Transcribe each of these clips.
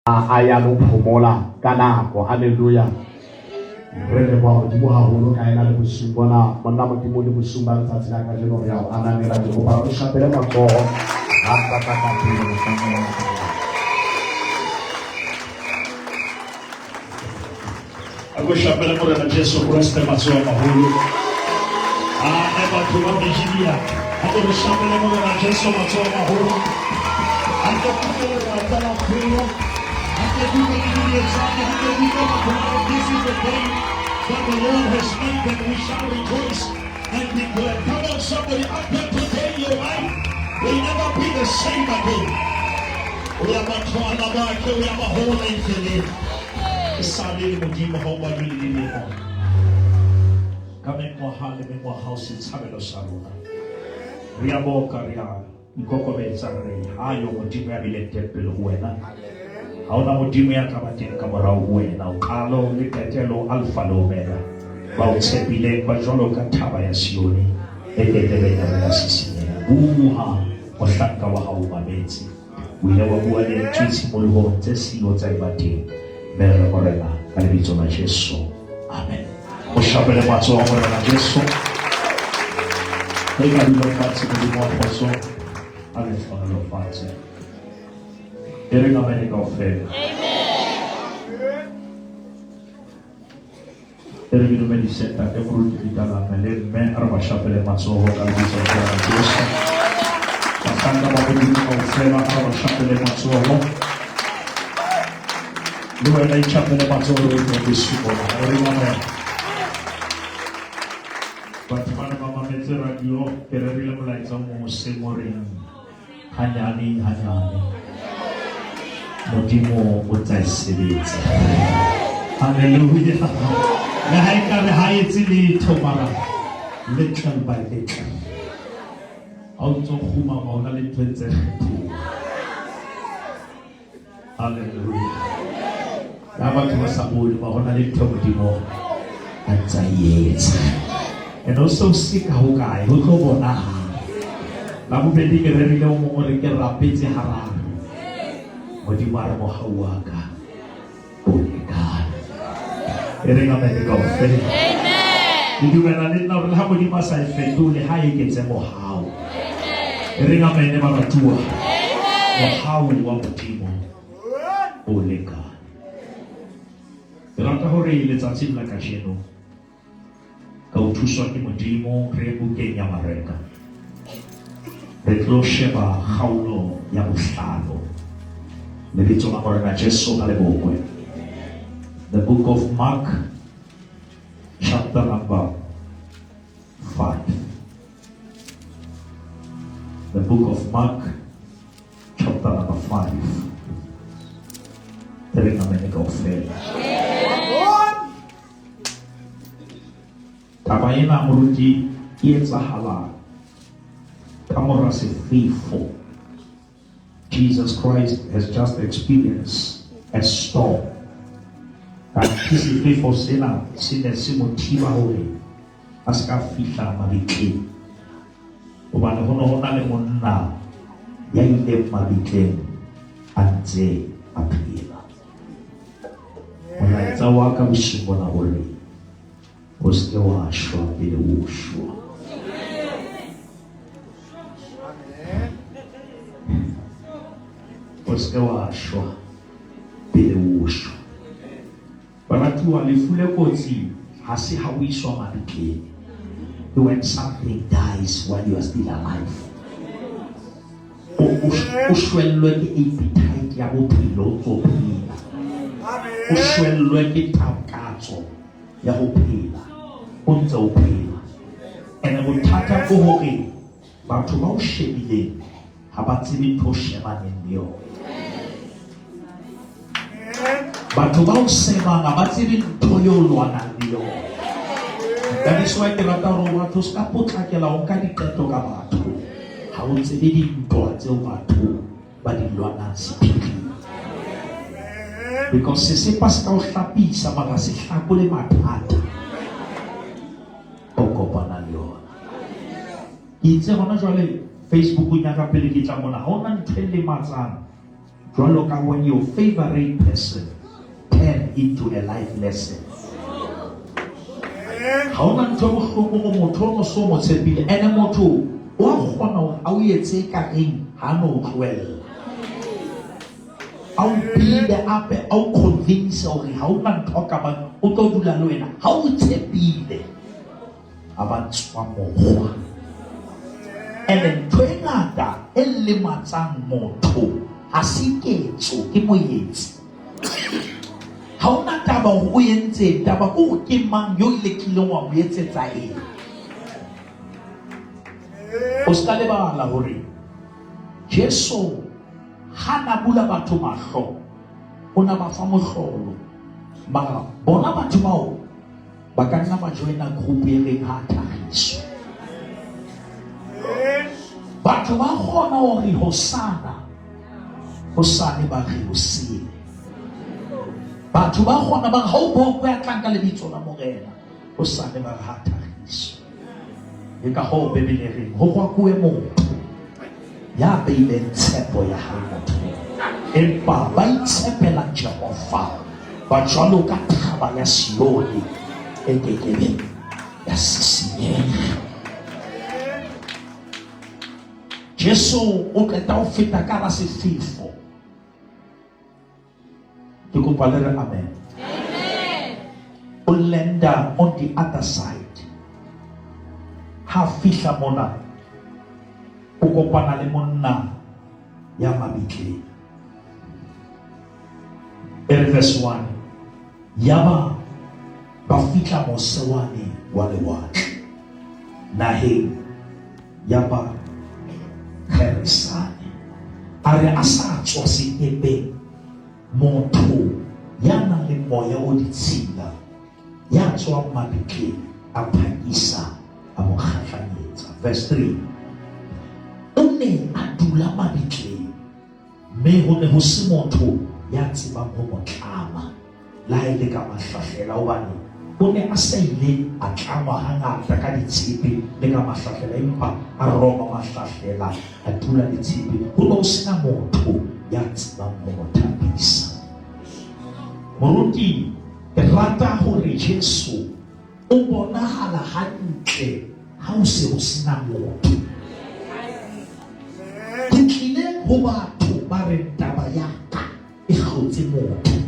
aya lo phomola ka nako. Haleluya. Re le ba di wa holo ka ena le bosung bona monna modimo le bosung ba letsatsi la ka jeno ya ana ne ra di go ba re shapele matsogo ha ka pele mo tsana. Ako shapele mo re na Jesu Kriste matsogo maholo e batho ba Nigeria ako re shapele mo re na Jesu matsogo maholo ako pele ra tsala phelo. This is the day that the Lord has made, and we shall rejoice and be glad. Come on, somebody, up there today, your life will never be the same again. We are not trying to mark you, we are not holding to live. Sunday, we give a home by you. Come in more hall, in more house, it's having a salon. We are more career. You go come in Saturday. I am a team elected to the hauna modimo ya ka bateng ka morao ho wena o qalo le petelo alfa le omega ba o tshepile ba jwalo ka thaba ya Sione e tetebela ya sisinya buha o hlaka wa hao mametse o ile wa bua le tsitsi mo lehong tse silo tsa ibateng be re morena ka lebitso la Jesu amen. O shapele matsoho mo la Jesu re ka dilo fatshe mo mo poso ale tsona lo fatshe. Hearing of any of faith. Amen. Hearing you many said that every little men are shapele matsoho kalbizo kwa Yesu. Wakanda wabudi kwa ufema are shapele matsoho. Luwe na shapele matsoho kwa Yesu kwa. Hearing amen. Batimana mama meze radio kerevile mulaita mo semori hanyani. Modimo o tla sebetsa. Haleluya. Le ha ekare ha etse letho mara little by little. Auto khuma maona le twetse. Haleluya. Ya batho ba sabole ba hona le letho modimo a tsayetsa. And also seek ho kae ho tlo bona ha. Ba bobedi ke re le mo re ke rapetse hararo. Modimo a re mohauaka o lekane. E re nga mene ka ofele. Amen. Ke dumela le nna gore ha modimo a sa e fetole ha e ketse mohau. Amen. E re nga mene ba batua. Amen. Mohau wa modimo o lekane. Ke rata hore letsatsi la kajeno ka o thuswa ke modimo re bukeng ya mareka. Re tlo sheba kgaolo ya bohlalo. The book of Mark, chapter number 5. The book of Mark, chapter number 5. There is many of faith. Tabayena muruji yetsahala. Kamora se faithful. Jesus Christ has just experienced a storm. And this is before Sina, Sina Simotiva Holy, Aska Fisha Maliki. Obana Honona Lemona, Yayde Maliki, and Ze Apila. When I Zawaka Vishimona Holy, was the Washua, the Wushua. Washwa pele woshwa baratu alifule kotsi ha se ha o iswa mabitleng. When something dies while you are still alive, o shwellwe ke appetite ya bophelo tso phela, o shwellwe ke takatso ya go phela o ntse o phela. Ene bothata go hore batho ba o shebileng ha ba tsebe ntho shebaneng le yona. Batho ba o sebanga ba tsebe ntho yo lwanang le yona. That is why ke rata hore batho ska potlakela o ka diqeto ka batho ha o tsebe dintwa tseo batho ba di lwanang sephiring. Because se pa se ka o hlapisa mara se hlakole mathata o kopana le yona. Itse hona jwale Facebook o nyaka pele ke tla mona ha ona ntho e le matsang Jwalo ka when your favorite person turn into a life lesson. Ha ona ntho bohloko go motho o so mo tshepile ene motho wa kgona hore a o etse ka eng ha no tloella. Au pile ape au convince hore ha ona ntho ka ba o tlo dula le wena ha o tshepile aba tswa mokgwa. Ene ntho e ngata e lematsang motho ha se ketso ke moyetsi. Ha ona taba o entse taba ko ke mang yo lekileng wa mo etsetsa eng. O ska le bala hore Jesu hana bula batho mahlo ona ba fa mohlolo ba bona batho bao ba ka nna ba joina group e reng ha Thagiso. Batho ba kgona hore hosane ba re hosile. Batho ba kgona ba ha o bo ya tlanka le bitso la morena hosane ba ha Thagiso. E ka ho bebele reng ho kwa kuwe motho ya beileng tshepo ya hae motho empa ba itshepela Jehova ba jwalo ka thaba ya Sioni e kekebe ya sisinyeha. Jesu o qeta ho feta ka ra sefifo. Ke kopa le re amen. O lenda on the other side. Ha fihla mona o kopana le monna ya mabitleng. Verse 1 yaba ba fihla mosewani wa lewatle naheng yaba Gerisane are asa tswa sekepeng motho ya nang le moya o ditshila ya tswa mabitleng a phakisa a mo kgahlanyetsa. Verse 3 o ne a dula mabitleng mme ho ne ho se motho ya tsebang ho mo tlama la ile ka mahlahlela hobane o ne a sa ile a tlama hangata ka ditshepe le ka mahlahlela empa a roma mahlahlela a dula ditshepe ho no sena motho ya tsebang ho mo thapisa. Moruti rata hore Jesu o bonahala hantle ha o se o sena motho. Ke tlile ho batho ba re taba ya ka e hlotse motho.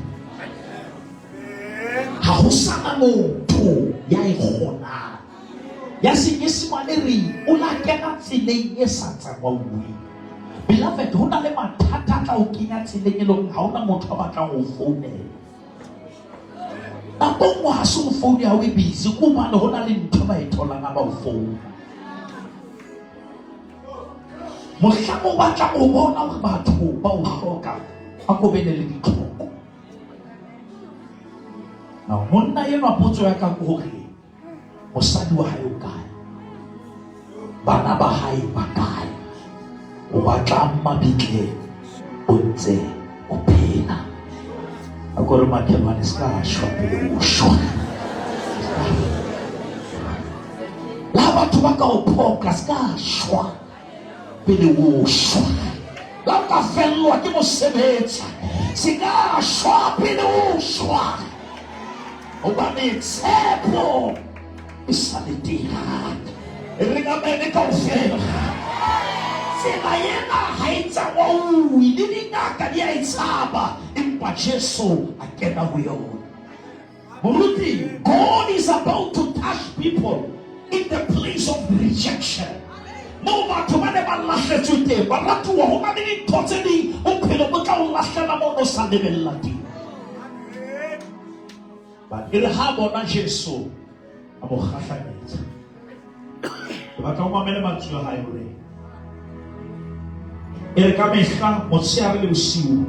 Ha ho sana motho ya e kgonang ya Senyesemane re o la kena tseleng e sa tsamauwe. Beloved, ho na le mathata tla o kenya tseleng e leng ha ona motho a batlang ho founela. Nakong wa se o foune ha o e busy kubane ho na le ntho ba e tholang ba o founa. Mohlang o batla o bona hore batho ba o hloka a ko bene le ditlhoko. Na monna yena potso ya ka hore mosadi wa hae o kae, bana ba hae ba kae, o batla mabitleng o ntse o phela. A ko re makhelwane ska shwa pele o shwa la batho ba ka o phoka ska shwa pele o shwa la ka fellwa ke mosebetsi ska shwa pele o shwa. Hobane tshepo e sa le teng re ka bene kaofela. Tsela yena ha e tsamwa le dingaka di a e tshaba empa Jesu a kena ho yona. Moruti, God is about to touch people in the place of rejection. Mo batho ba ne ba lahletswe teng ba ratuwa ho ba le dintho tse ding bophelo bo tla o lahlela mo no sa lebella teng. But e re ha bona Jesu a mo kgahlanyetsa ba ka o mamele mantswe a hae hore e re ka mehla motshehare le bosiu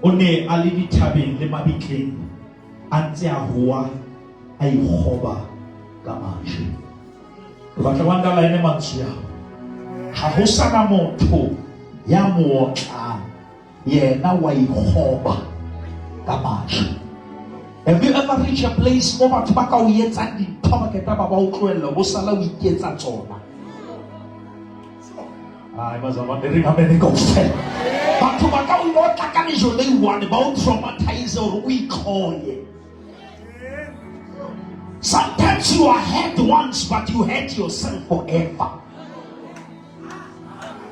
o ne a le dithabeng le mabitleng a ntse a hoa a ikgoba ka majwe. Re batla ba ndalaine mantswe ao ha ho sana motho ya mo otlang yena wa ikgoba ka majwe. Have you ever reached a place mo batho ba ka o etsang dintho ba keta ba o tlohella bo sala o iketsa tsona? Ai bazalwane re ngabene kaofela ba batho ba ka o tla ka dijo le one ba o traumatize or o ikgoye. Sometimes you are hurt once, but you hurt yourself forever.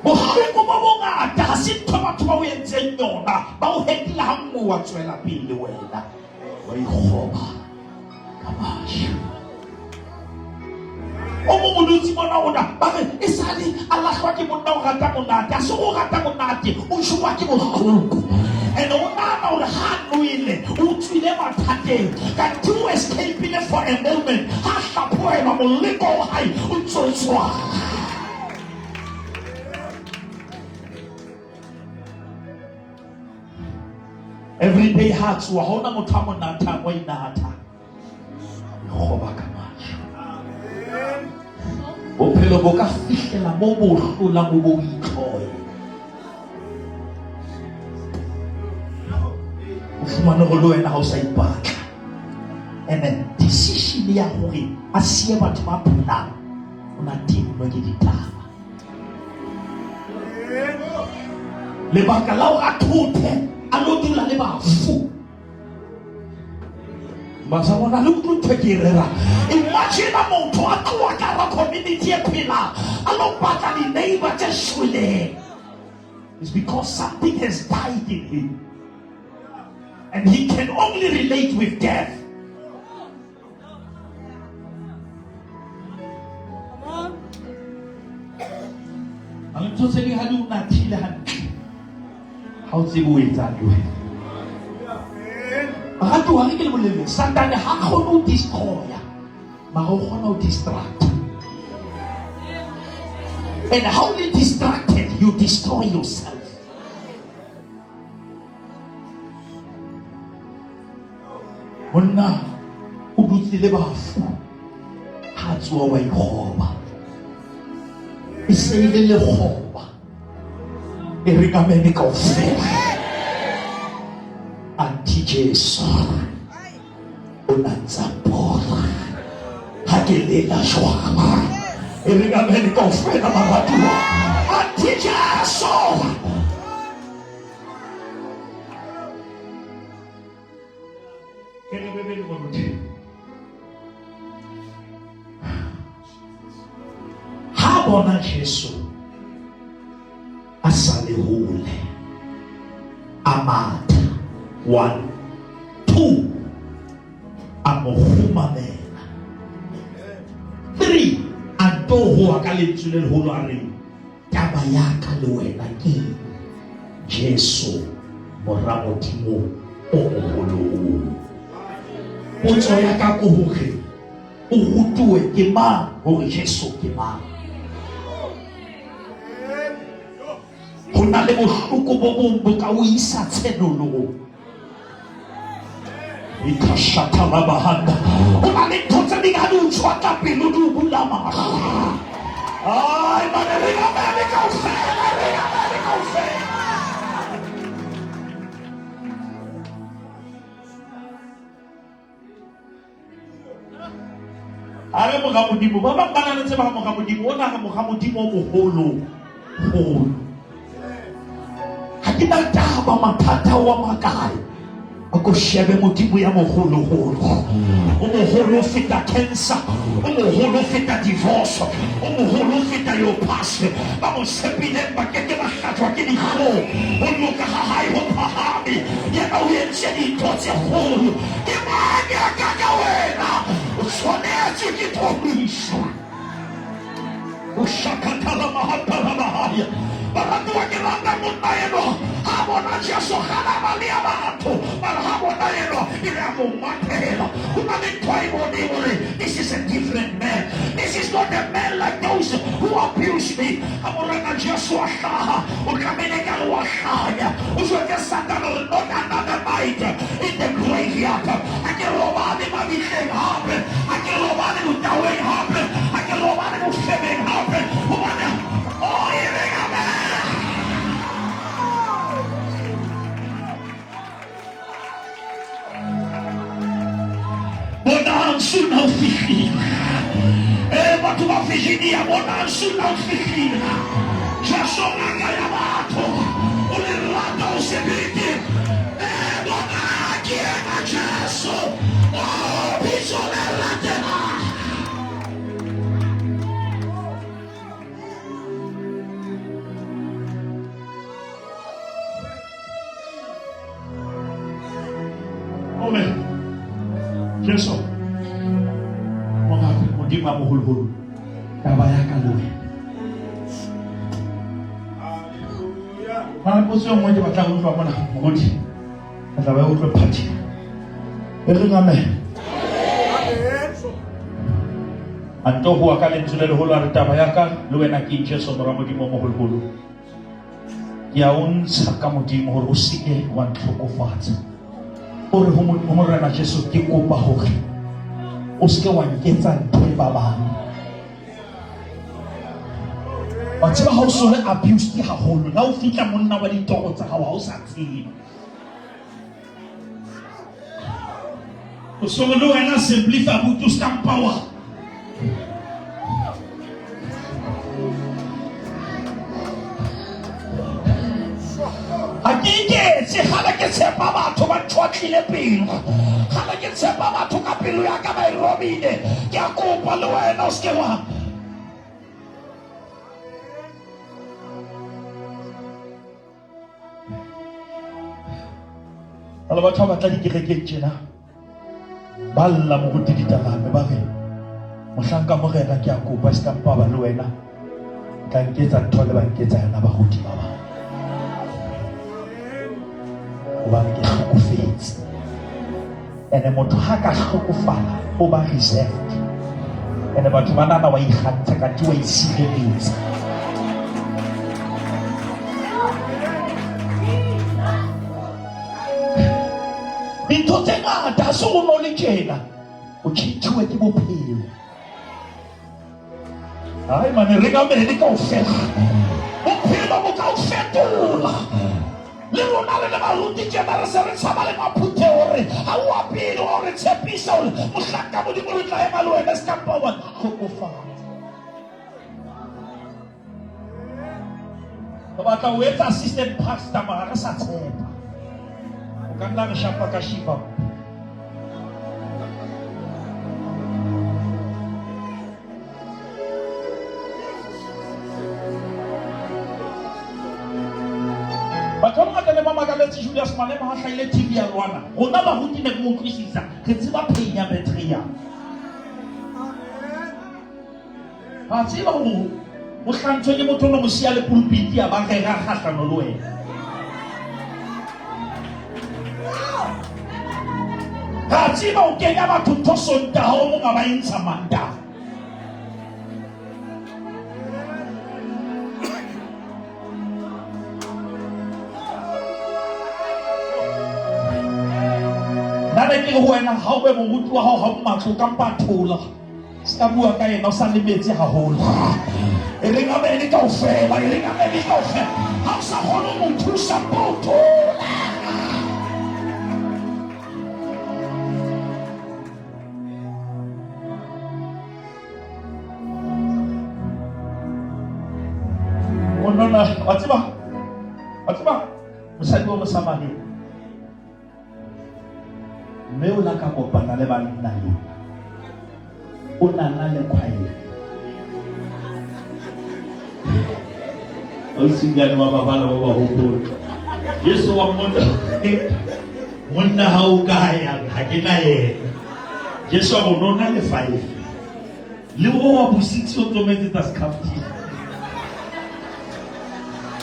Bohloko bo bongata ha se ntho batho ba o entseng yona, ba o hetile ha nngwe wa tswela pele wena wa ikgoba ka basho. O mo modutsi bona ona ba re e sale Allah khwa ke monna o rata monate a se o rata monate o shwa ke bohloko. And ona o ha noile o tswile mathateng ka to escape for a moment ha hlapoela moleko wa hae o tsotswa. Everyday hearts wa hona motho a monata wa inata khoba ka matsho. Bophelo bo ka fihlela mo bo hlola mo bo itlhoye. O fumane go le wena ha o sa ipatla. And then decision ya hore a siye batho ba phelang ona timlo ke ditaba. Lebaka la o a thothe a lo dula le bafu. Basa bona le go thekirera. Imagine a motho a tloa ka ra community e phela a lo batla di neighbor tse shweleng. It's because something has died in him. And he can only relate with death. I'm just saying, how do you not feel that? How's it going to do? How do I get it? Satan, how do you destroy? How do you distract? And how you distracted, you destroy yourself. Monna o dutse le bafu ha tswa wa ikgoba e se ile le khoba e re ka mene ka ofela anti Jesu o nantsa pora ha ke le la shwama e re ka mene ka ofela maratwa anti Jesu. Ha bona Jesu a sale hole amata 1 2 a mo humamela 3 a to ho ka lentswe le holo a re taba ya ka le wena ke Jesu moramodimo o moholo. Potso ya ka ko hore o rutuwe ke mang hore Jesu ke mang. Ho na le bohloko bo bong bo ka o isa tshenolong. Ikashata la bahanda ho na le ntho tse ding ha di o tshwata pelo di o bula mahlo. Ai mane re ka bene kaofela, re ka bene kaofela. Are mo ga modimo ba ba bana le tseba mo ga modimo ona ga mo ga modimo o moholo holo. Ha ke na taba mathata wa makae a ko shebe modimo ya moholo holo. O moholo feta cancer, o moholo feta divorce, o moholo feta your past. Ba mo sepile ba ke ba hlatswa ke di kho o loka ha hai ho phahame ya ka o etse di totse holo ke ba ya ka wena o tshwanetse ke thomisha o shakatala mahatala mahaya baratu wa ke rata monna eno ha bona Jesu khana bali ya batho ba ha bona eno ile mo matela o na le twai mo di bole. This is a different man. This is not a man like those who abuse me. Amora na Jesu ashaha o kamene ka lo ashaya o so ke Satan o not another night in the graveyard. I can roba de ma vision happen. I can roba de utawe happen. I can roba de seven happen. Oh, here we go. Bonanço não fiquina. Eba tu vai fingir a bonanço não fiquina. Já sou na gaia mato. O lado possibility. Dona chiama Gesù. Oh, bisogna la terra. Amen. Gesù. Mengaku modima mohul-hul. Tabayaka luwe. Mana posisi mmoja batla utlwa mona mogodi. Batla ba utlwa phathi. E re ngame. Anto bua ka lentswe le leholo re tabayaka le wena ke Jesu mora modimo moholo. Ya untsha ka modimo hore o seke wa ntlokofatsa. Ore ho morena Jesu ke kopa hore o seke wa nketsa ntho e babang. Ba tseba ha o so le abused haholo na o fitla monna wa ditoro tsa hao ha o sa tseba. O so le wena simplify butu stamp power. Akike se hala ke tshepa batho ba tshwatlile pelo. Hala ke tshepa batho ka pelo ya ka ba irobile. Ke a kopa le wena o seke wa ala batho ba tla dikereke tjena ba lla mo go diditalame ba re mohlanka morena ke a kopa se ka mpa ba le wena ka nketsa ntho le ba nketsa yana ba go di ba ba ba ke hlokofetse ene motho ha ka hlokofala o ba reserved ene batho ba nana wa ikgantsha ka ti wa isireletsa. Dintho tse ngata se o no le tjena o tjhitjhuwe ke bophelo. Ai mane re ka mene kaofela bophelo bo ka o fetola. Le rona le baruti tjena re se re tshaba le maphuthe hore ha o apile o re tshepisa hore mohlaka modimo le tla ema le wena se ka mpa wa hlokofala. Ba batla o etsa assistant pastor mara re sa tshepa. O ka nna re shapa ka shipa. Batho ba tla ba magaletse Julius Malema ha hlaile TV ya Rwana. Rona ba ruti ne mo utlwisisa. Re tseba phenya betria. Ha tseba ho hlantshwe ke motho no mo sia le pulpiti ya ba rera kgahlano le wena. Ha tseba o kenya batho thosonta ha o mo ga ba intsha manda. Nana ke wena ha o be mo butwa ha o matlo ka mpathola. Ska bua ka yena o sa lebetse haholo. E re nga bene kaofela, e re nga bene kaofela. Ha o sa kgone ho mo thusa motho. Nona wa tseba mosadi wa mosamane mme o la ka kopana le banna yo o nana le khwae o singane wa babala wa hopo Yesu wa monna ha o kaya ha ke na yena Yesu wa nona le 5 le o wa busitsi o tsometse tsa skafti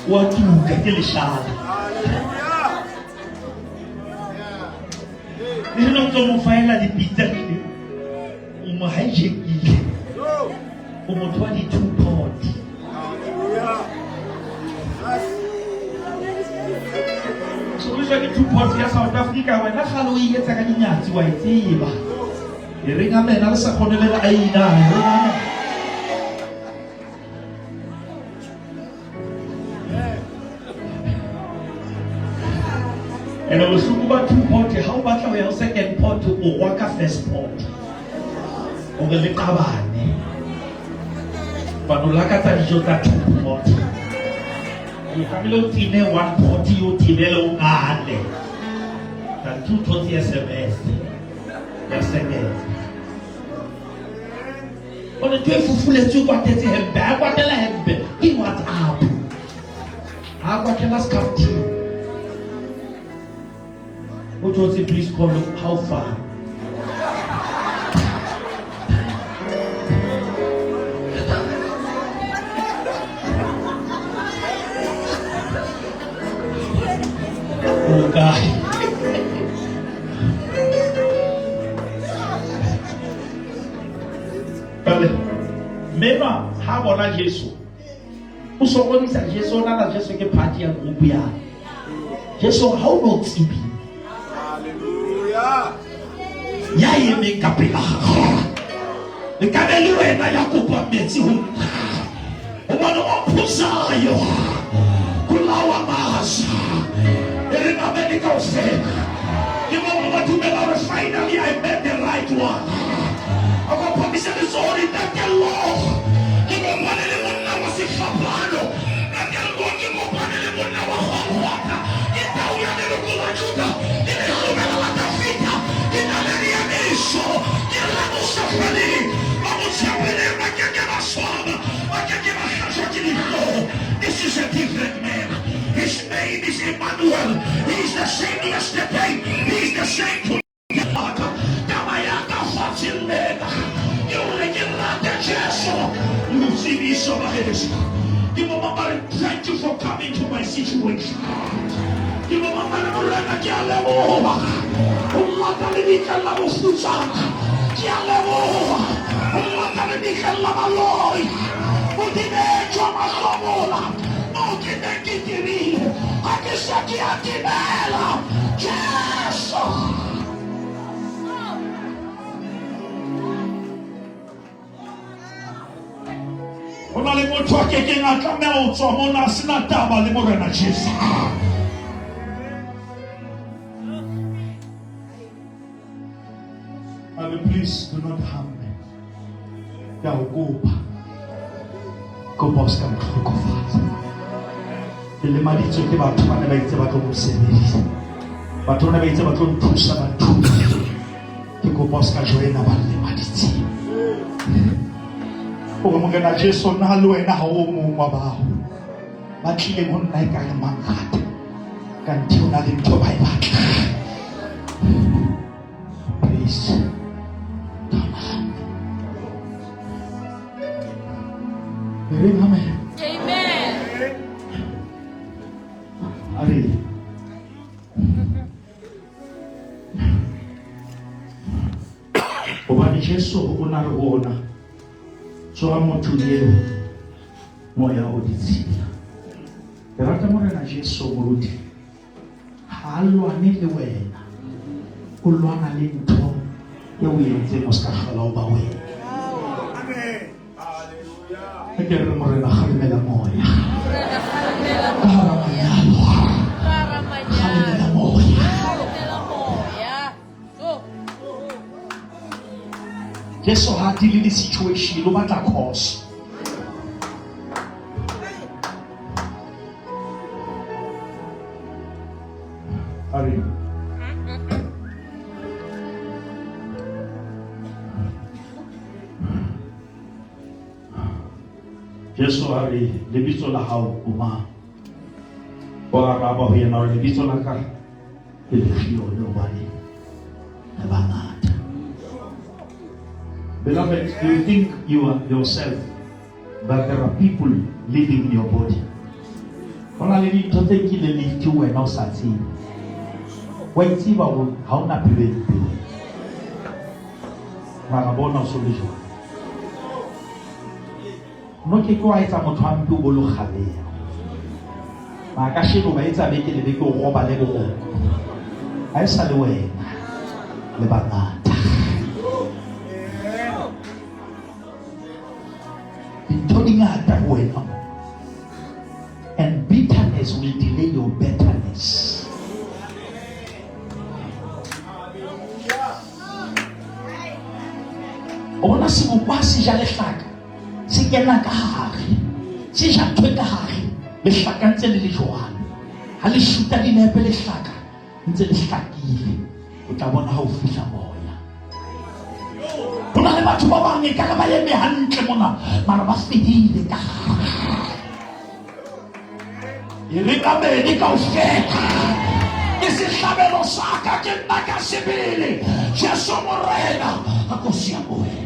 wa tuka ke le shala le no tso mo faela di pizza o mo hijackile o mo twa di 2 pot so le jwa di 2 pot ya South Africa wena khalo o ietsa ka dinyatsi wa itseba e re nga mena le sa kgonelela a ina and I was talking about 2 pot. How about our second pot to Owaka first pot? On the Lekabane. But no lakata is just that 2 pot. Camilo tiene 140, you tiene lo ngale. That 220 SMS. SMS. On est deux fous les yeux, quoi, t'es hembe, quoi, t'es la hembe. He wants up. What can I come to you? What was it? Please call look how far? Oh God. Mema, how about Jesus? So when he said Jesus, not just like a party and group ya. Jesus, how about TB? Hallelujah. Ya ye me kapela. The kabelu na yakuba meti hu. Omano opusa yo. Kulawa mahasa. Ere na medical say. You know what to me finally I met the right one. I got permission to sorry that the law. You know what it is. Fabano, aquele gol que o panele bona wa hota. Então ia ter o gol ajuda. Ele comeu lá da fita. E na linha dele só. E lá no safari. Vamos saber para que ela sobe. Para que ela chacha de novo. This is a different man. His name is Emmanuel. He's the same yesterday. He's the same today. Tamayaka facilita. You like the gesso. You see me so thank you for coming to my situation. You know, ona le motho a kekeng a tlameha ho tswa mona a sena taba le morena Jesu. Father, please do not harm me. Ya ho kopa. Kopa o ska mhlokofatsa. Le maditswe ke batho ba ne ba itse ba tlo mo sebedisa. Batho ba ne ba itse ba tlo nthusa batho. Ke kopa o ska joina ba le maditse. O morena Jesu na le wena ha o mong wa bao ba tlile mo nna ka le mangata ka ntho na le ntho ba e batla. Please amen. Amen. Ari o ba ni Jesu o na re bona. So I'm not to you. Moya oditsila. Ke rata morena Jesu moruti. Ha lwane le wena. O lwana le ntho e o entse mo ska khala o ba wena. Amen. Hallelujah. Ke re morena khalemela moya. Karamanyalo. Khalemela moya. Jesu ha deal with the situation no matter cost. Ari. Jesu hari lebitso la hao uma. Wa raba ho yena lebitso la ka. Ke le fio le bani. Na bana. Beloved, you think you are yourself, but there are people living in your body. Only to think you live to and not sati. When you are how na pibe. Marabona solution. No ke kwa etsa motho a mpe o bolo khalea. Ma ka shebo ba etsa beke le beke o roba le go. A isa le wena. Le bana. And bitterness will delay your betterness. Ona si mo pasi ja le hlaka. Si kena ka hare. Si ja thwe ka hare. le hlakantse le jwang ha le shuta dinepe le hlaka ntse le hlakile o tla bona ha o fihla moya bona le batho ba bang e ka ba eme hantle mona mara ba fedile ka e ka bedi ka o feta ke sehlabelo sa ka ke nna ka sebele Jesu morena a kosi ya moya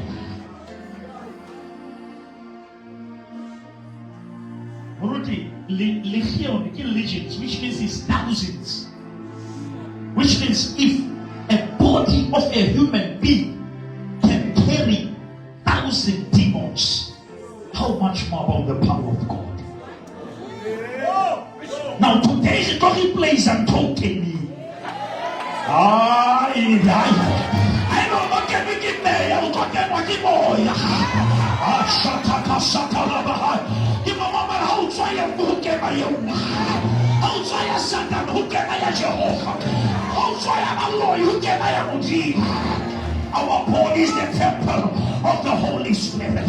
Legion, legions, which means it's thousands. Which means if a body of a human being can carry 1,000 demons, how much more about the power of God? Now today's talking place I'm talking. I know what can we give me. I'm talking what you boy. How try a book at my own? How try a Satan who can I Jehovah? How try a Lord who can I am? Our body is the temple of the Holy Spirit.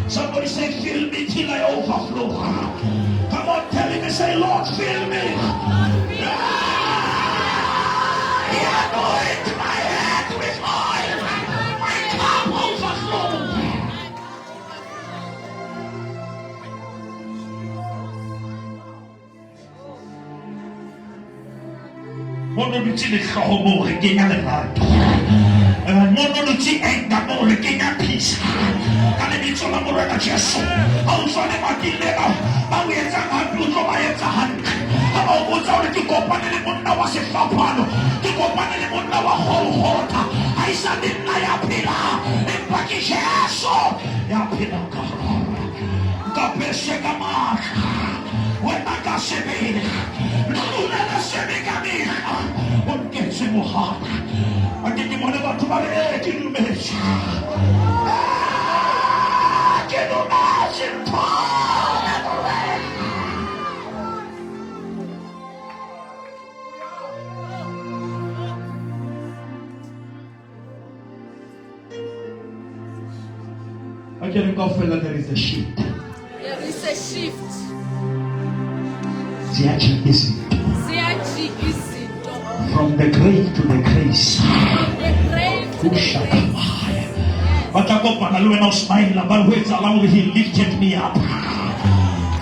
Somebody say, fill me till I overflow. Come on, tell him and say, Lord, fill me. Anoint my head with oil. My cup overflows. Monologi le hlooho moo re kenya lerato monologi enga moo re kenya peace ka lebitso la morena Jesu ha o tswa le matilena ba o etsang hampe o tlo ba etsa hantle ha ba o botsa hore ke kopane le monna wa sefaphano ke kopane le monna wa Golgotha ha e sa le nna ya phela empa ke Jesu ya phela ka peshe ka matla wena ka sebele luna na sebekami on ketse mohana ake ke mona batho ba re ke dumetse ke dumetse again kaofela there is a shift. There is a shift. From the grave to the grace. From the grave to the grace. But I got my little smile about which along he lifted me up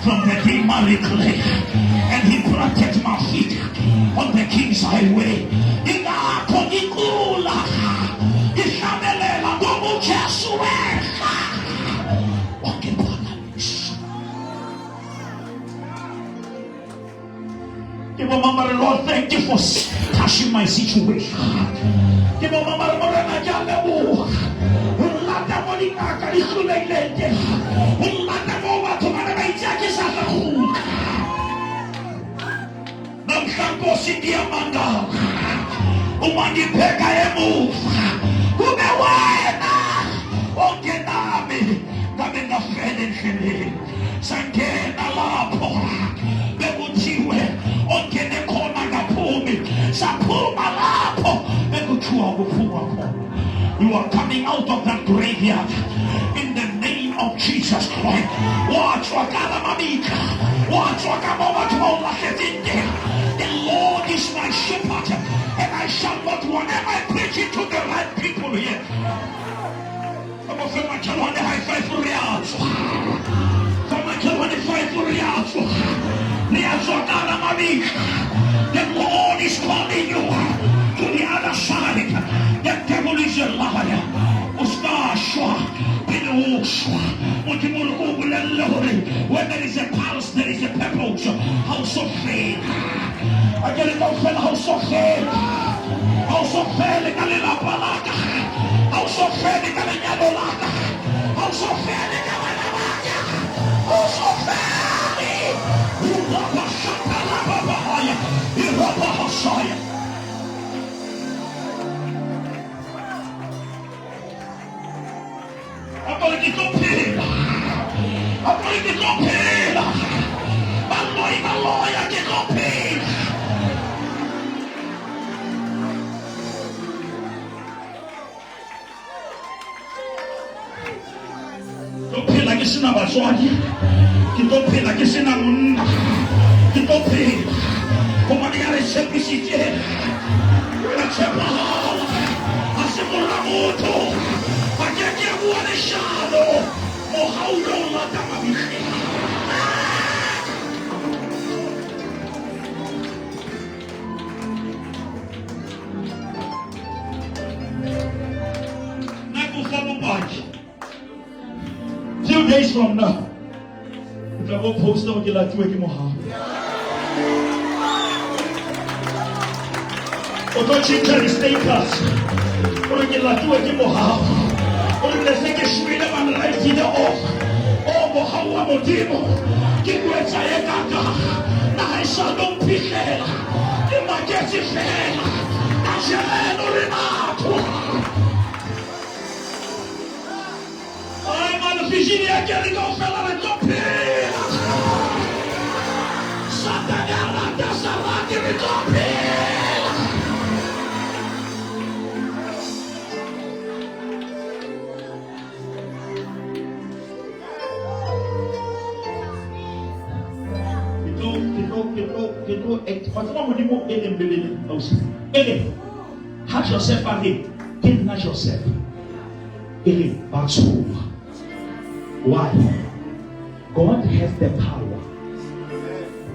from the demonic clay and he planted my feet on the King's highway. Mama, Lord, thank you for touching my situation. Give Mama, you are coming out of that graveyard in the name of Jesus Christ. The Lord is my shepherd, and I shall not want. Am I preaching to the right people here? The Lord is calling you to the other side. The devil is a liar. When there is a pulse, there is a purpose. House of faith. I get it off house of faith. House of faith. House of faith. House of faith. House of faith. I'm going to go pay. I'm going to go pay. I'm going to lawyer to go pay. Don't pay like it's in our swag. You don't pay like it's in our Ke tlo phela gobane ya re tshepisitse re tshepa a se mola motho a ke ke a bua lešalo mo gaulo o lata mabigela few days from now, if I go post on the lati weki moha. Oto chinta status. Oto the lati weki moha. Oto the seke shwile man right in the off. Oh moha wa motimo. Kikwe chaye kaka. Na haisha dom pichela. Ima kesi fela. Na jeleno rinato. Virginia quer go fella na copela. Satagala da salate de copela. Have yourself again. Kidnap yourself. Back home. Why? God has the power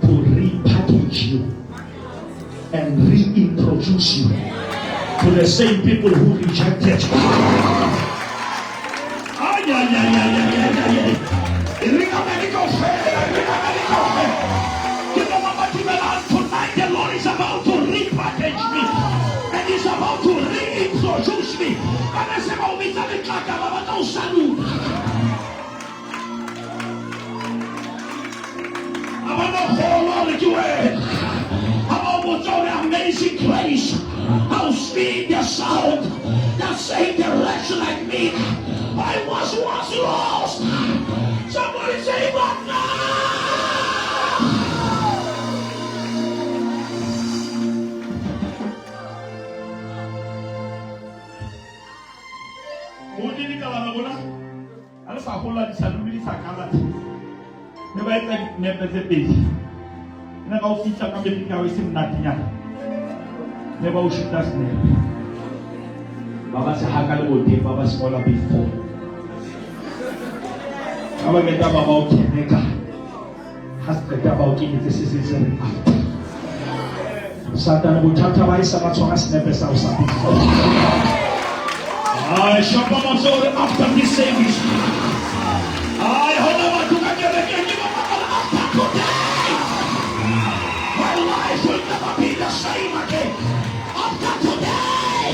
to repackage you and reintroduce you to the same people who rejected you. Tonight the Lord is about to repackage me and He's about to reintroduce me. I want to hold on to it. I want to the amazing grace. How speed the sound, the same direction like me. I was once lost. Somebody say, but now. Never never the base. Never official coming out with him nothing. Never shoot us name. Baba said, how can you do Baba smaller before? I will get about Kenega. Has the about it. This is his Satan will tata by some as never saw something. I shall come after this service. I hold on to my my life will never be the same again. After today,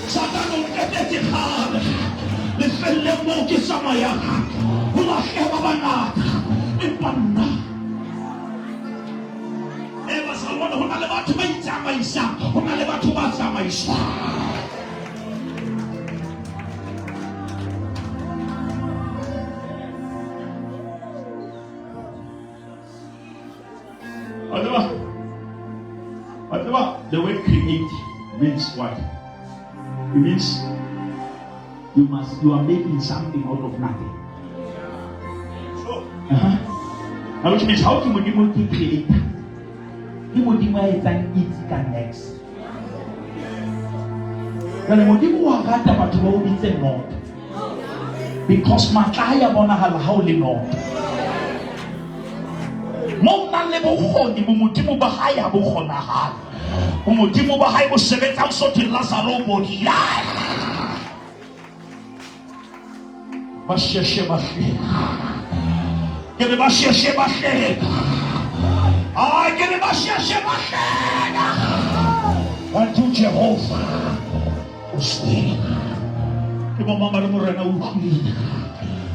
Satan will get it hard. The film will get Samaya. Who lost Evanat? Ipana. Ever someone who never to make Samaisa, who never to make Samaisa. Whatever the word create means what? It means you are making something out of nothing. Now which means how can we create? You would divide and it connects. Because Makaya Bona have a holy Lord. Mona lebo honi mumutimu bahaya bukhona ha. Mumutimu bahaya busebetsa usothi Lazaro bodi. Basheshe bashe. Kele basheshe bashe. Ay kele basheshe bashe. Unto Jehovah. Usti. Kemo mama murena ukuli.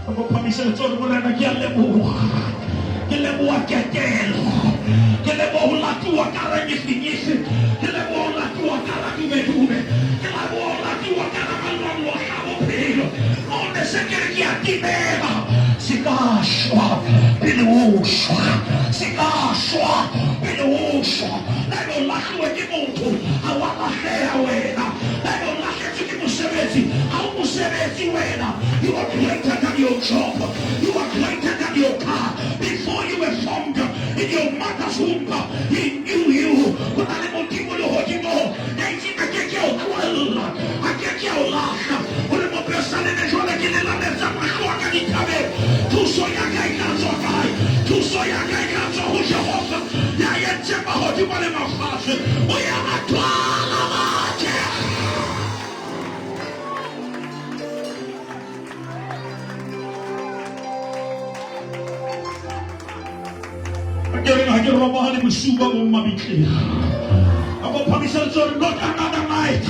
Ako pamisel tsoro murena kialebu. Kelebo aketelo, kelebo ulatu akara nyisi, kelebo ulatu akara tume, kelebo ulatu akara malwalu akabo pelo, onde sekere kiatibeba, sikashwa, pilushwa, lego laku ekimuntu, awala hea wena, lego laku ekimusebeti, awumusebeti wena, you are greater than your job, you are greater than your car, before profunde. He knew you. Quando ele motivo do rodimo, nem fica que é o qual, aqui é o lá. Quando eu pensar nele, joga aqui na mesa, mas coloca de cabeça. Tu sonha ganhar só vai, tu sonha ganhar só o Jeová. E aí é tipo a rodimo, ele não faz. Olha a tua mate. Aquele babahali musuba mo mabikli. Ako pamisal son, not another night.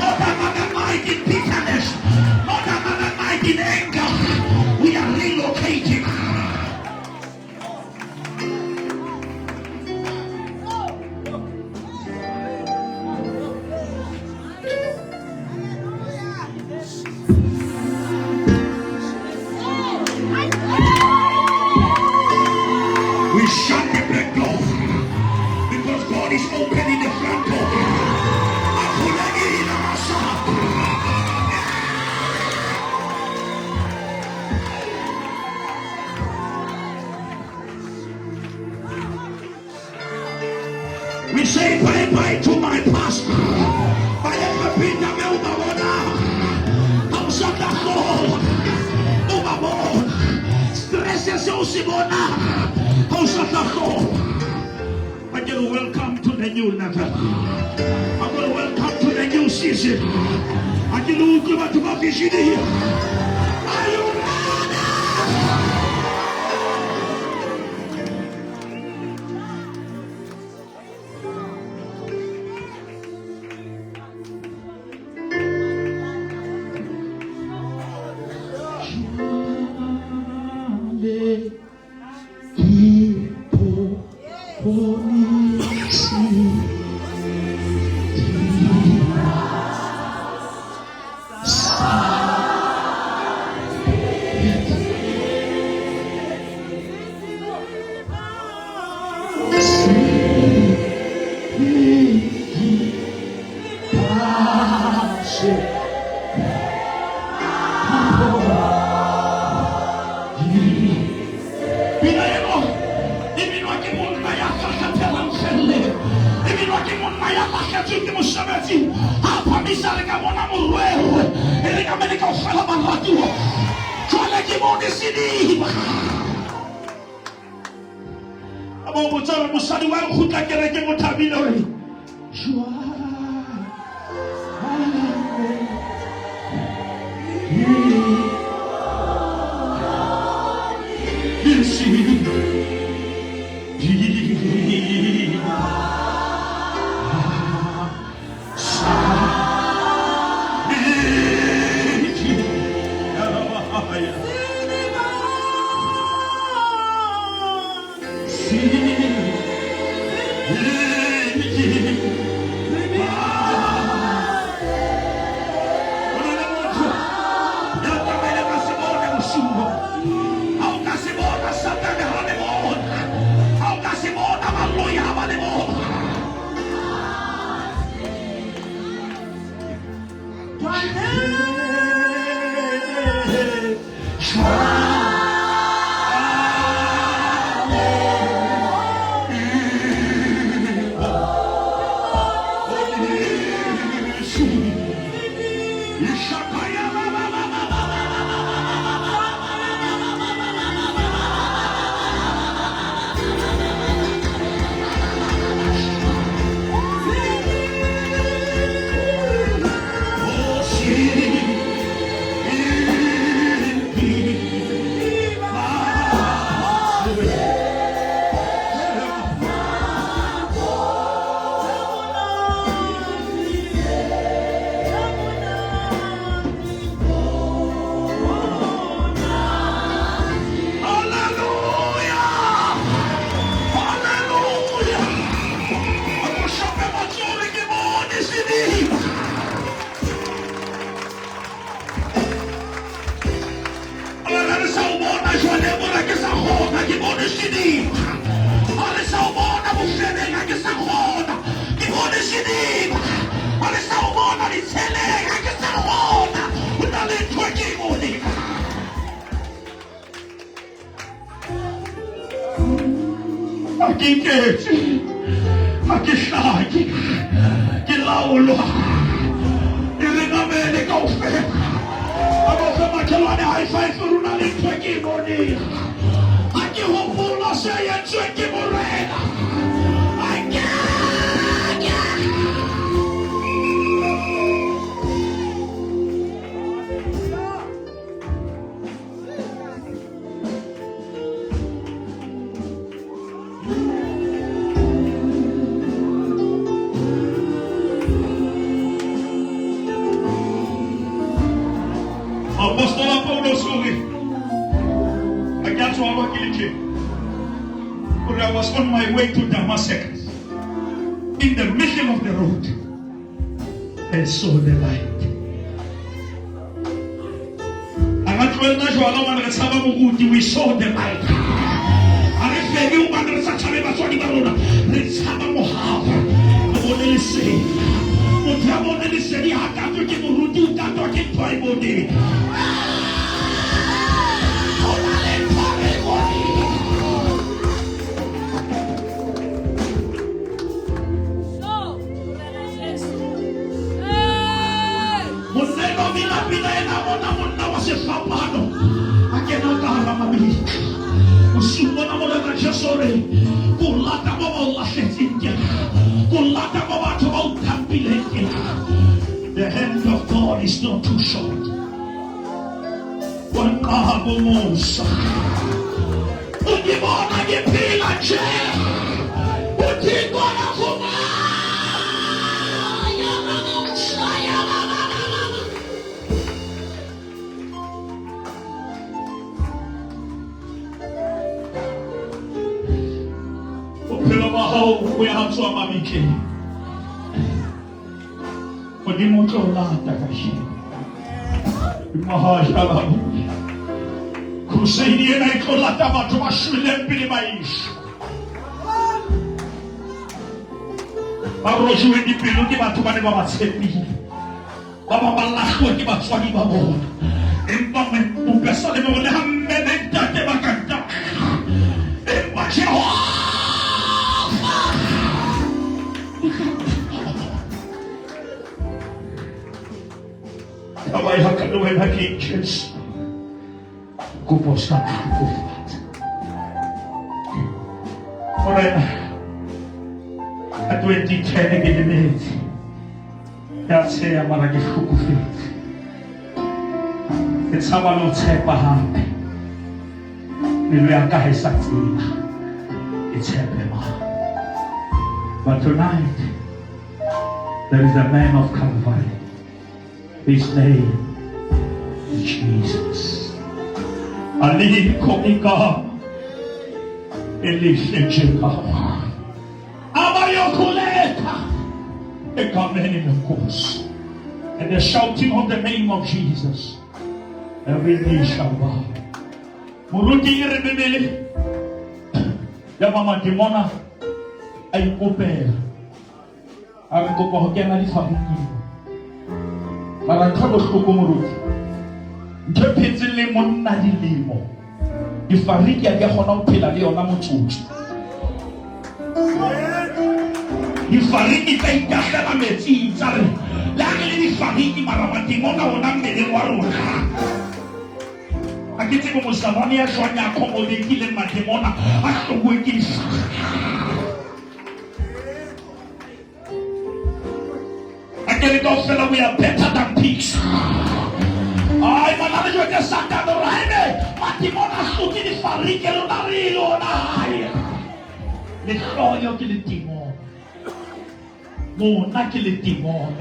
Not another night in bitterness. Not another night in anger. We are relocating. We shut the back door because God is opening the front door. We say bye-bye to my past. Vaya repita meu babona. Vamos atacar o babon. Stress é seu simona. Vamos atacar. I'm going to welcome to the new level. I'm going to welcome to the new season. I'm going to go to my vision here. Are you ready? iketse ha ke hlaki ke laolwa iringamele kaofela abafe makhelwane high five rona le ntho ke e boneng ha ke hopola se entswe ke morena Apostola Paulo sorry. I got to our village. But I was on my way to Damascus. In the middle of the road, I saw the light. We saw the light. The hand of God is not too short. One Abumosa. Ukibona ngipila nje. Uthi kona kuma. Uphela maho uyahatswa mamike. Crusade and I call that about to my shilling billy my ish. I wrote you in the pillow, give out to my mama said me. Baba Malacho, give out Swagi Babo. In Bama, who best of them on the Hamed and Tatebakata. And watch your Abay hakaluhin hakikis. Kupos na kupot. Morena, at 2010 nagidimit. Kaya siya maragis kukufit. Kitsama lo tsepahan. Niluyang kahisakti. Itsepema. But tonight, there is a man of Calvary. His name is Jesus. Ali komika elishecheka amayokuleta ekameni mekos, and they're shouting on the name of Jesus. Every knee shall bow. Muruti irebele ya mama demona ay kopera ang kopahokena di famiki. Para thabo hlokomoroki ntho phetse le monna dilemo difariki a dia gona o phela le yona motsotso difariki tsa ikagela metsi tsa re la ke le difariki marabateng ona ona mmeleng wa rona a ke tsebe mosamane ya jwanya accommodekile mademona a hlokwe ke we are better than pigs. Ay, manana yo te sacando raime. Matimona suti di farike lo narilo nai. Le soglio che le timo. Mona che le timo.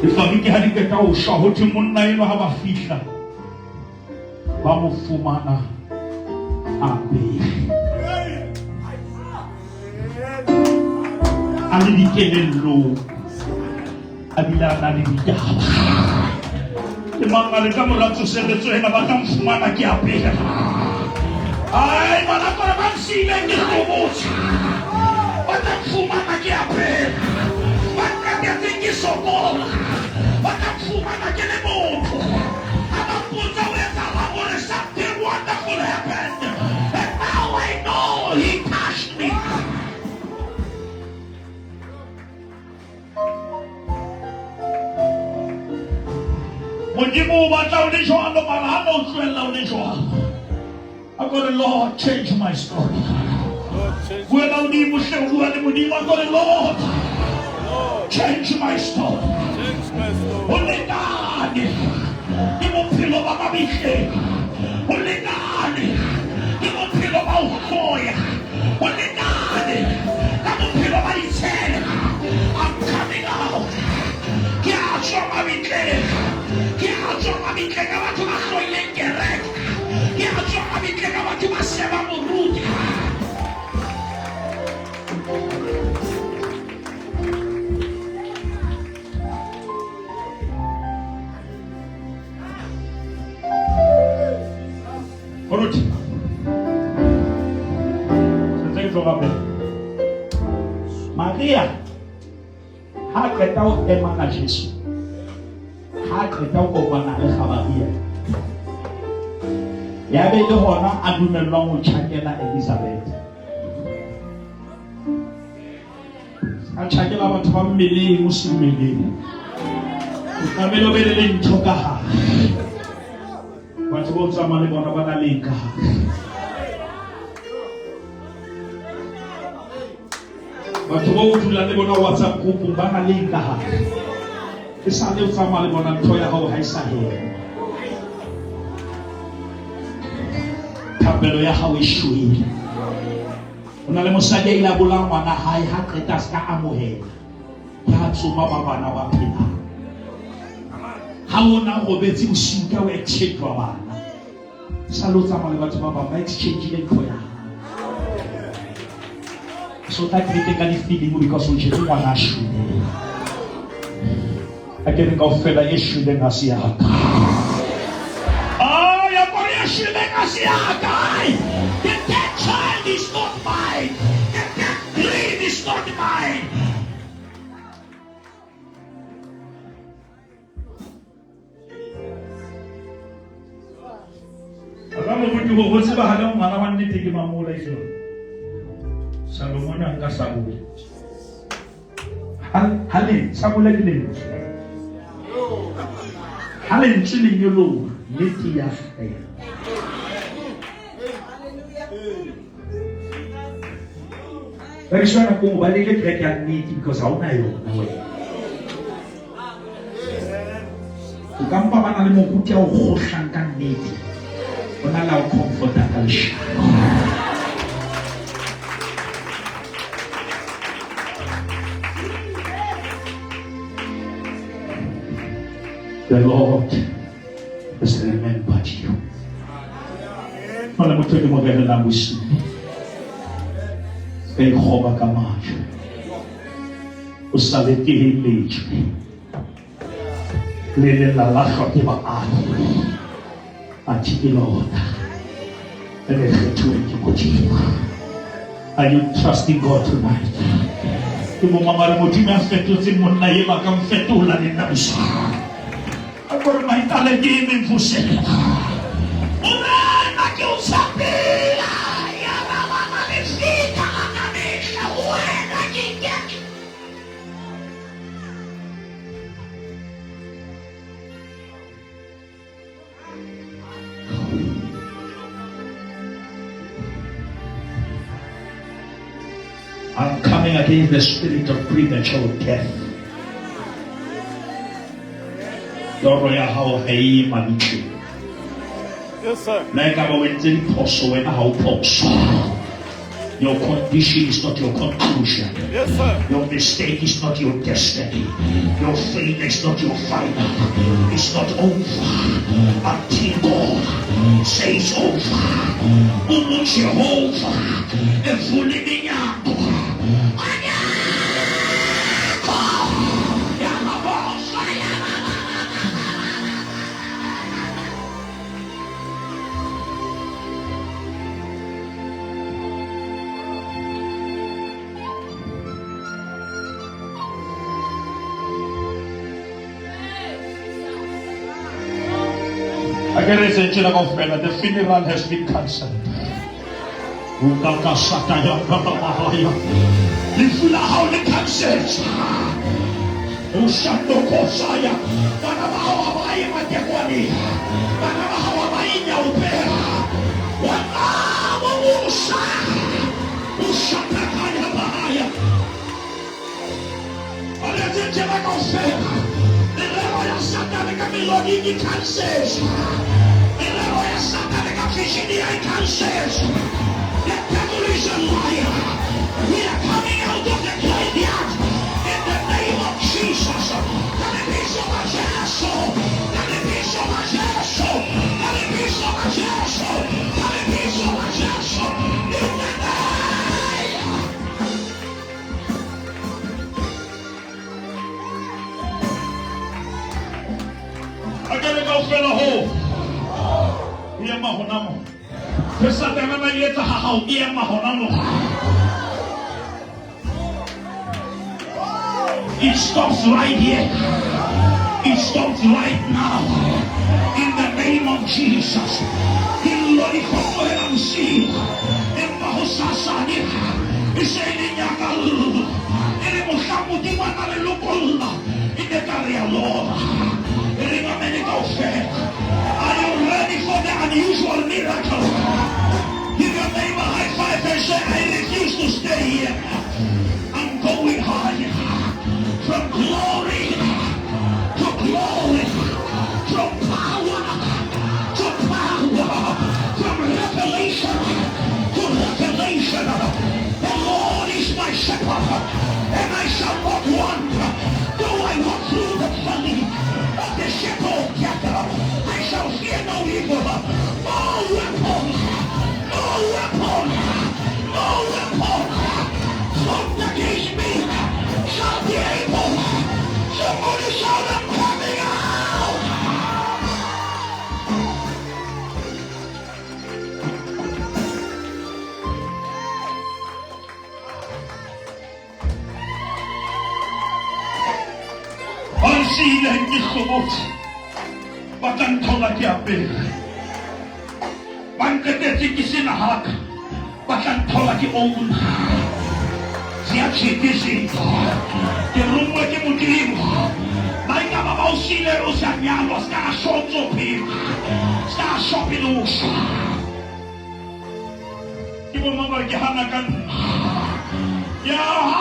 Le farike hari ke ka o sha ho timonna eno ha ba fihla. Ba mo fumana abe. Ali di kelelo abila na di jaba ke manga le ka moratso se re tswela ba ka mfumana ke apela ai mana para ba sile ke robotsa ba ka mfumana ke apela ba ka ke tingi sokola ba ka mfumana ke le motho aba I got the Lord change my story. When I need to show you, I got the Lord change my story. Only God, He won't feel about my mistake. Only God, He won't feel about Hoya. Only God, He won't feel about His head. I'm coming out. Get out from my mistake. Get out from my mistake. I want to my soul and get wrecked. Get out from my mistake. I want to my seven root. Maria ha qeta ho ema ka Jesu ha qeta ho kopana le Maria ya be le hona a dumellwang ho tjhakela Elizabeth a tjhakela batho ba mmeleng mo semeleng o tlamehile o be le ntho ka hare batho ba tsamaya le bona ba na le ka hare batho ba o dula le bona WhatsApp group ba na le ka hare ke sa le o tsamaya le bona ntho ya hao ha e sa hela thapelo ya hao e shwele o na le mosadi a ile a bolang ngwana hae ha qeta ska amohela ya tsoma ba bana ba phela ha ona go betsi bosiu ka o exchange wa bana sa lo tsamaya le batho ba ba exchange le ntho ya so that critically feeling because we just want to shoot. I can go fella issue the Nasiaka. Oh, you're going to shoot the Nasiaka. The dead child is not mine. The dead dream is not mine. Agama mtu wote bahalo mwana wani tiki mamula hizo. Salomon anga Samuel. Hale Samuel kile. Hale nchini nyolo neti ya. But it's not going to be able to get neti because I don't know. Ukamba bana le mokuti o khoshanka neti. Ona la comfort akalsha. The Lord has remembered you. Wala mo tuloy maganda na gusto. Kay Hoba Kamacho. Usaliti hilij. Lele la lakot iba ano. Ati ilota. Are you trusting God tonight? Tumo mamaramutima fetutin mo na iba kang fetula ni Nabusa. Agora mais alegria em você. Ora, na que eu sabia. E a mamãe me fica lá na mesa. Ué, na que quer. I'm coming against the spirit of premature death. Doro ya hao hei manichu. Yes, sir. Like I went in poso and how poso. Your condition is not your conclusion. Yes, sir. Your mistake is not your destiny. Your failure is not your final. It's not over until God says over. Umu Jehovah, efuli minyango. The funeral has been cancelled. The funeral cancelled. hawabaye matekwani. Bakaba hawabaye upera. Wanamo ushatakaya bahaya. Alete bakosema. Elewa ya satani kamiloni cancers. Elewa ya satani kafishini cancers. The devil is a liar. We are coming out of the graveyard in the name of Jesus. Let it be so much asshole. Let it be so much asshole. Let it be so much asshole. Let it be so much asshole. In the name. I gotta go fill a hole. Iya mahonamo. Pesa tena yeta hahau iya mahonamo. It stops right here. It stops right now. In the name of Jesus. In Lord Komoransi. In Mahosasani. Iseni Yakalu. In Mosamu Dimana Lupula. In the Karia Lord. In the medical fair. Are you ready for the unusual miracle? Give your neighbor a high five and say, I refuse to stay here. I'm going higher. From glory to glory. From power to power. From revelation to revelation. The Lord is my shepherd, and I shall not want. Though I walk through the valley of the shadow of death, I shall fear no evil. No weapon, no weapon, no weapon formed against me shall be able. Somebody shout, I'm coming out. Sila hindi kumot. Batantaw na kiapil. Pangkateti kisinahak. Batantaw na kiong. Siya chikisi. Kirumwa kimutim. May kababaw sila o sa nyalo. Ska asonsopim. Ska asopinus. Di mo mamagihanakan. Yaha!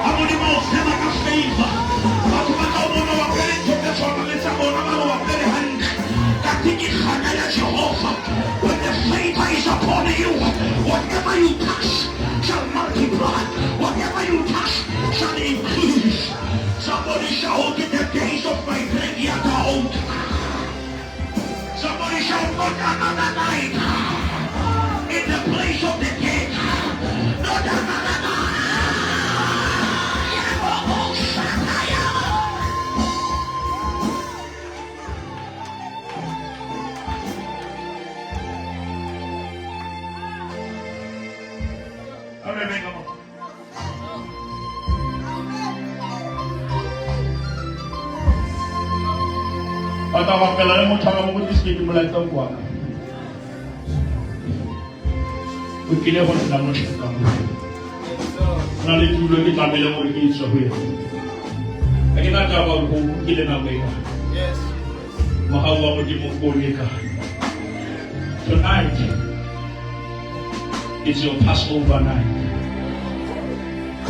Amo di mau sema ka favor. Aku makau mona wa pere toka choma leta mona ma wa pere hand. Katiki khana ya Jehovah. When the favor is upon you, whatever you touch shall multiply. Whatever you touch shall increase. Somebody shout in the days of my graveyard out. Somebody shout not another night. In the place of the dead. Not another night. Atau kalau mau cara memutus kita mulai tahu kuat. Begini pun sedang menceritakan. Nanti dulu kita bilang pergi sahur. Kita jawab hukum kita namanya. Mahawa pergi mengkuliah. Tonight is your Passover night.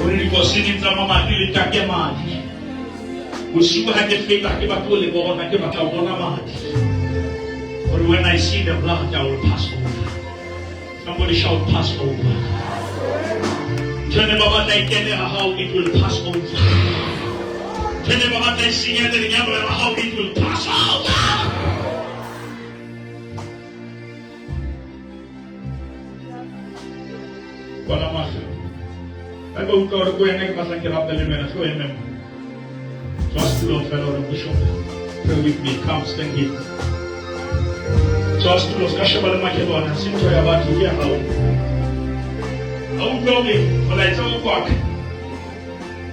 Kuri ko sinin sama mati lincaknya mati. Usuku hanya kita batuli bahwa nanti bakal bona mati. But when I see the blood, I will pass over. Somebody shout Passover. Tell Baba they tell how it will pass over. Tell Baba they sing it and how it will pass over. Para masa. Ako utoro ko yang pasang kirap dari mana ko yang Trust the Lord, fellow of the shop. Pray with me. Come, stand here. Trust the Lord. Kashabala Makedona. Sinto ya watu here how. Au doge, walaita kwake.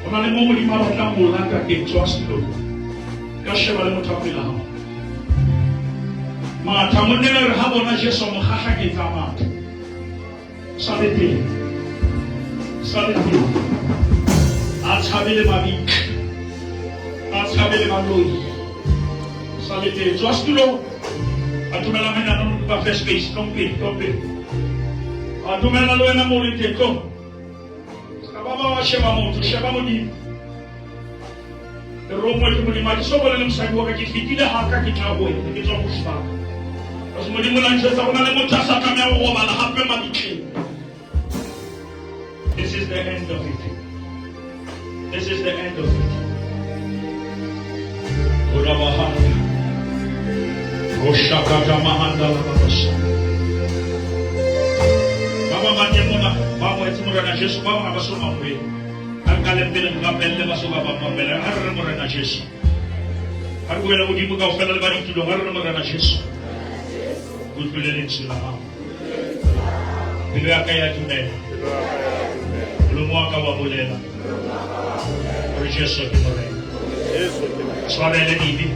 Onale Mungu ni mara tamu langa ke trust the Lord. Kashabala mutapila hao. Ma tamunela habo na Yesu mkhaha ke tamata. Salete. Salete. Atshabele mabik. Atshabele maloi. Salete. Trust the Lord. Atumela mena no ba face space complete. Atumela lo na molite ko. Baba wa shema moto, shema mudi. Romo itu mudi mati so bole msagwa ka kifitile haka kitabu kitu kushpa. Basi mudi mulanje sa kuna mutasa kama wa bala hape mabiki. This is the end of it. This is the end of it. Urabahanda. Roshakata mahanda la babasha. Baba manyemuna, baba etimura na Yesu, baba abasoma mwe. Akale mbele ngapelle basoba baba mbele, arremura na Yesu. Arwela udimu ka ufela bari kilo, arremura na Yesu. Kutulele nchila mama. Bilo akaya tunene. Lumwaka wa bulela. Yesu kimore. Swale le bibi.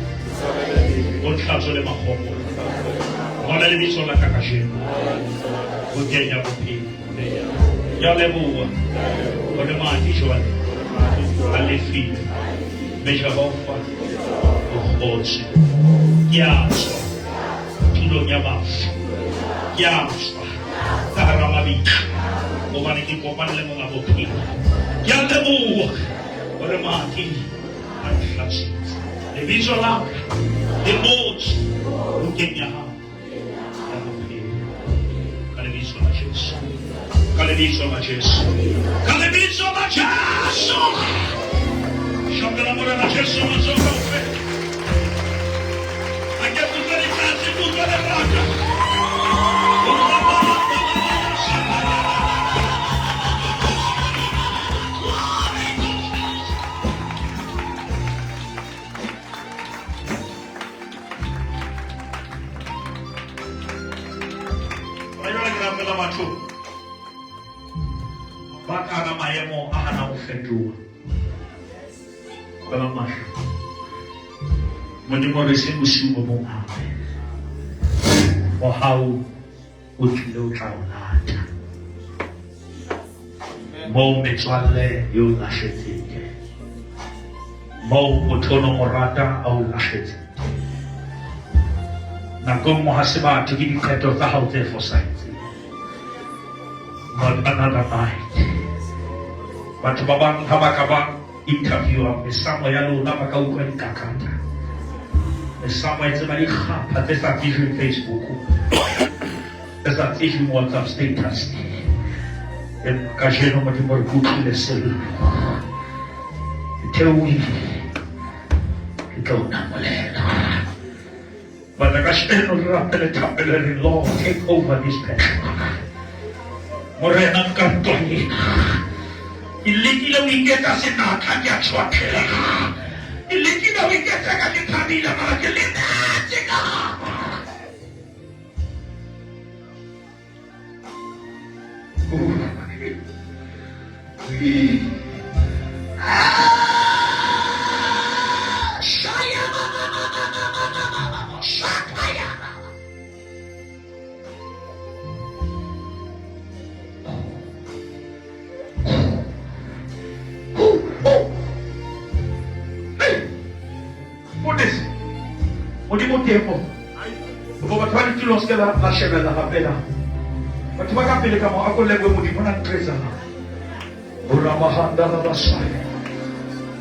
Contrazo le mahomo. Mwana le biso la kakashema. Ugenya bupi. Yale buwa. Ode mati shwale. Ale fi. Meja hofa. Uhozi. Yamswa. Tulo nyamafu. Yamswa. Taharamabika. Omani kipopane le mga bupi. Yale buwa. Ode mati. Anflaxi. Le viso là, le mots, nous gagnons. Calebiso la Jésus. Calebiso la Jésus. Calebiso la Jésus. Chante l'amore la Jésus, ma soeur, on fait. Anche tutte le case, tutte le braccia. Baka na mayemo ahana ufendu. Baba mashu. Mwendimo rese usiubo munga. Wahau utilo chaulata. Mo metwale yu lashetike. Mo utono morata au lashetike. Na komo hasema tukidi keto tahaute fosaiti. But another night. But babang habakabang interview ang mesama yalo na makauko ni kakanta. Mesama ito mali hapa tesa tissue Facebook. Tesa tissue WhatsApp status. En kajeno mati morguti le selu. Tewi. Ito na molena. But the kajeno rapele tapele law take over this person. Morena kantoni. Ilikila wingeta sina kanya chwakela. Ilikila wingeta kanya kabila marakelina chika. Shaya. Shakaya. Au tempo. Vou batwali kilonske la cheve la rapela. Batwa kapele kama akolengwe mudimo na treza. Ora mahanda la basai.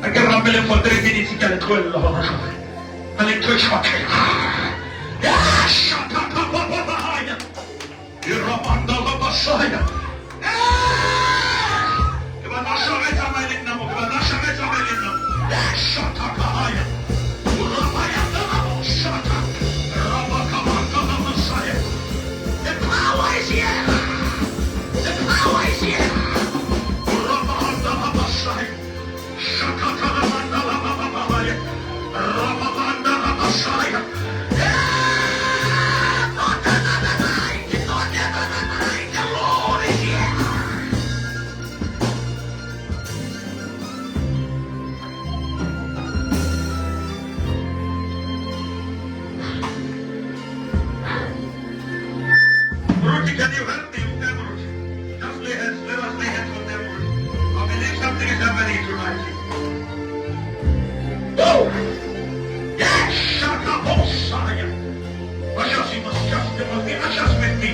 Agar rapele for 3 minutes kale twel la basai. Ale twech pakai. Ya shata papa papa ya. Ira manda la basai. Kibana shameta mailina mo, kibana shameta mailina. Ya shata papa ya.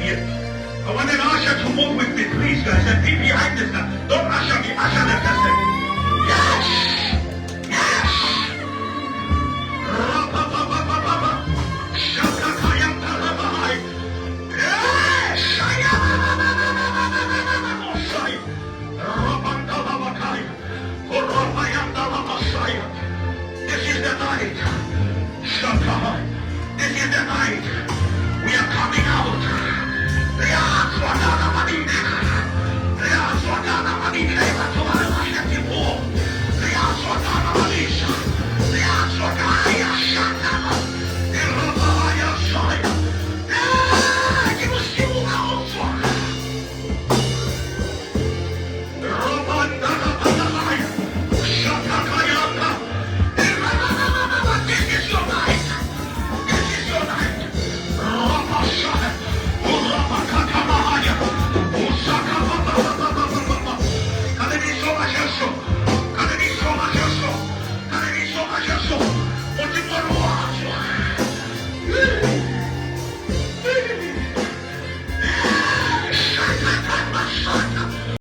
here. I want an usher to move with me, please, guys. And be behind this guy. Don't usher me, usher the person.